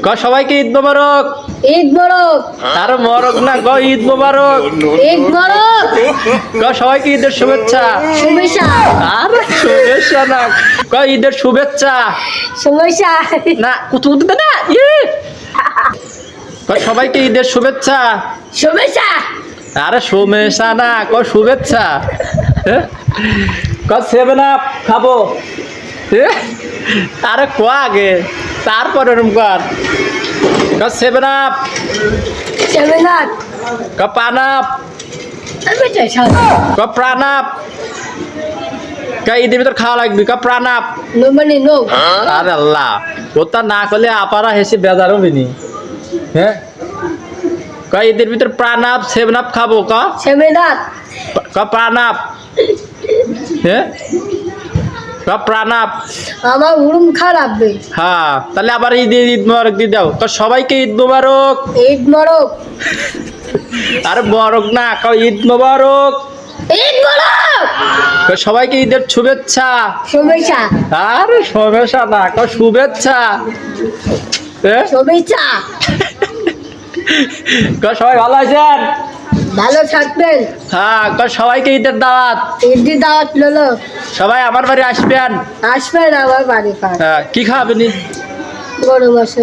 ক সবাইকে ঈদ মোবারক। ঈদ মোবারক। আর মোবারক না, ক ঈদ মোবারক। ঈদ মোবারক। ক সবাইকে ঈদের শুভেচ্ছা। শুভেচ্ছা। আর শুভেচ্ছা না, ক ঈদের শুভেচ্ছা। শুভেচ্ছা। না কুতু উঠবে না। ক সবাইকে ঈদের শুভেচ্ছা। শুভেচ্ছা। আরে শুভেচ্ছা না, ক শুভেচ্ছা। ক 7 আপ খাবো। আরে ক আগে, তারপরে ওরম কর। ক 7 আপ। Seven up. ক পান আপ। ক প্রাণ আপ। ক ঈদের ভিতর খাওয়া লাগবে, ক প্রাণ আপ। নো মানে নো। আরে আল্লাহ, ওটা না করলে আপারা হেসে বেজার হবিনি। হ্যাঁ, ক ঈদের ভিতর প্রাণ আপ 7 আপ খাবো। ক সেভেন আপ। ক প্রাণ আপ। হ্যাঁ, ক প্রাণ আপ। আমার উড়ুম খারাপ বে। হ্যাঁ, তাহলে আবার ঈদ মোবারক দিয়ে দাও। ক সবাইকে ঈদ মোবারক। ঈদ মোবারক। আরে মোবারক না, ক ঈদ মোবারক। ঈদ মোবারক। ক সবাইকে ঈদের শুভেচ্ছা। শুভেচ্ছা। আরে শুভেচ্ছা না, ক শুভেচ্ছা। শুভেচ্ছা। ক সবাই ভালো আছেন। ভালো থাকবেন। হ্যাঁ, ক সবাইকে ঈদের দাওয়াত। ঈদের দাওয়াত ললো। সবাই আমার বাড়ি আসবেন। আসবেন আমার বাড়ি। হ্যাঁ, কি খাবেন? গরু মাংস।